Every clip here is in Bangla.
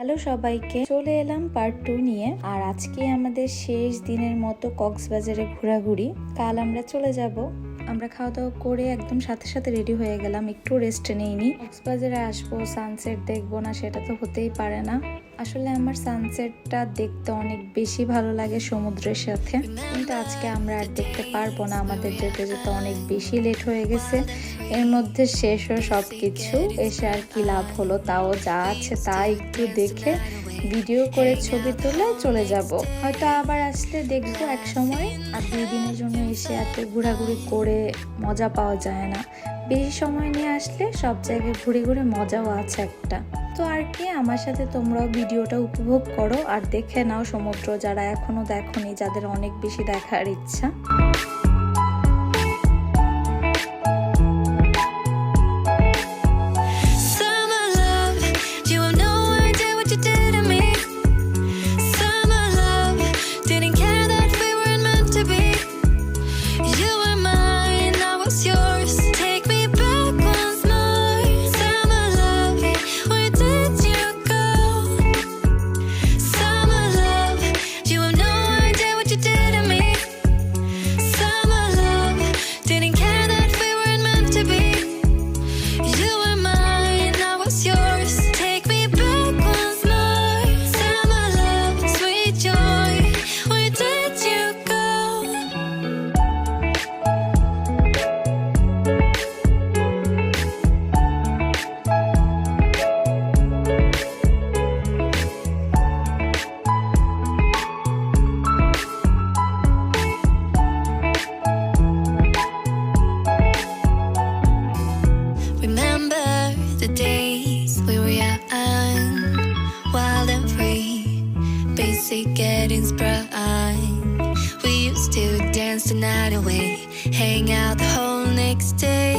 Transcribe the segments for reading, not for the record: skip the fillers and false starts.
হ্যালো সবাইকে, চলে এলাম পার্ট 2 নিয়ে। আর আজকে আমাদের শেষ দিনের মতো কক্সবাজারে ঘোরাঘুরি। কাল আমরা চলে যাব। আমরা খাওয়া দাওয়া করে একদম সাথে সাথে রেডি হয়ে গেলাম, একটু রেস্ট নেইনি। কক্সবাজারে আসবো, সানসেট দেখবো না সেটা তো হতেই পারে না। আসলে আমার সানসেটটা দেখতে অনেক বেশি ভালো লাগে সমুদ্রের সাথে, কিন্তু আজকে আমরা আর দেখতে পারবো না, আমাদের যেতে যেতে অনেক বেশি লেট হয়ে গেছে। এর মধ্যে শেষ হয়ে সব কিছু এসে আর কি লাভ হলো, তাও যা আছে তা একটু দেখে ভিডিও করে ছবি তুলে চলে যাব। হয়তো আবার আসলে দেখবো এক সময়। আর 2 দিনের জন্য এসে এত ঘোরাঘুরি করে মজা পাওয়া যায় না। বেশি সময় নিয়ে আসলে সব জায়গায় ঘুরে ঘুরে মজাও আছে একটা। তো আর কি, আমার সাথে তোমরাও ভিডিওটা উপভোগ করো আর দেখে নাও সমুদ্র, যারা এখনো দেখোনি, যাদের অনেক বেশি দেখার ইচ্ছা। Getting sprung. We used to dance the night away, hang out the whole next day,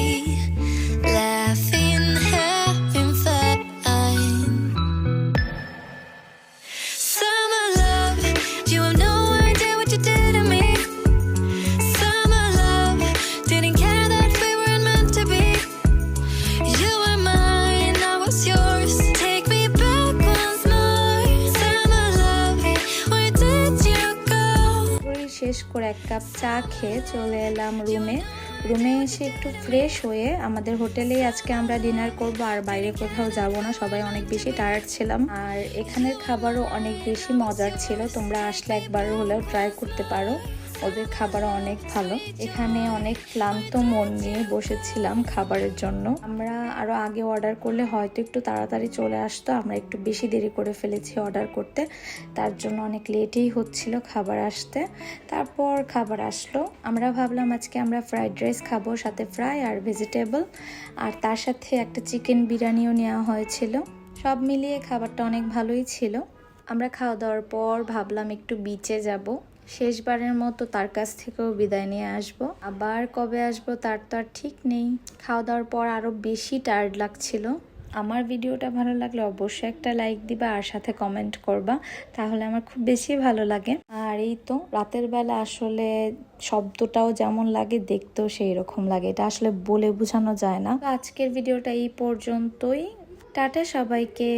laughing, having fun. Summer love, you have no idea what you did to me. Summer love, didn't care that we weren't meant to be. You were mine, I was yours. Take me back once more. Summer love, where did you go? শেষ করে এক কাপ চা খেয়ে চলে এলাম রুমে এসে একটু ফ্রেশ হয়ে আমাদের হোটেলেই আজকে আমরা ডিনার করব। আর বাইরে কোথাও যাব না, সবাই অনেক বেশি টায়ার্ড ছিলাম। আর এখানের খাবারও অনেক বেশি মজার ছিল, তোমরা আসলে একবার হলেও ট্রাই করতে পারো, ওদের খাবারও অনেক ভালো। এখানে অনেক ক্লান্ত মন নিয়ে বসেছিলাম খাবারের জন্য। আমরা আরো আগে অর্ডার করলে হয়তো একটু তাড়াতাড়ি চলে আসতো, আমরা একটু বেশি দেরি করে ফেলেছি অর্ডার করতে, তার জন্য অনেক লেটেই হচ্ছিল খাবার আসতে। তারপর খাবার আসলো, আমরা ভাবলাম আজকে আমরা ফ্রাইড রাইস খাবো, সাথে ফ্রাই আর ভেজিটেবল, আর তার সাথে একটা চিকেন বিরিয়ানিও নেওয়া হয়েছিল। সব মিলিয়ে খাবারটা অনেক ভালোই ছিল। আমরা খাওয়া দাওয়ার পর ভাবলাম একটু বিচে যাব, শেষবারের মতো তার কাছ থেকেও বিদায় নিয়ে আসব। আবার কবে আসব তার তো আর ঠিক নেই। খাওয়া দাওয়ার পর আরো বেশি টায়ার্ড লাগছিল। আমার ভিডিওটা ভালো লাগলে অবশ্যই একটা লাইক দিবা আর সাথে কমেন্ট করবা, তাহলে আমার খুব বেশি ভালো লাগে। আর এই তো রাতের বেলা আসলে শব্দটাও যেমন লাগে দেখতেও সেই রকম লাগে, এটা আসলে বলে বোঝানো যায় না। আজকের ভিডিওটা এই পর্যন্তই, টাটা সবাইকে।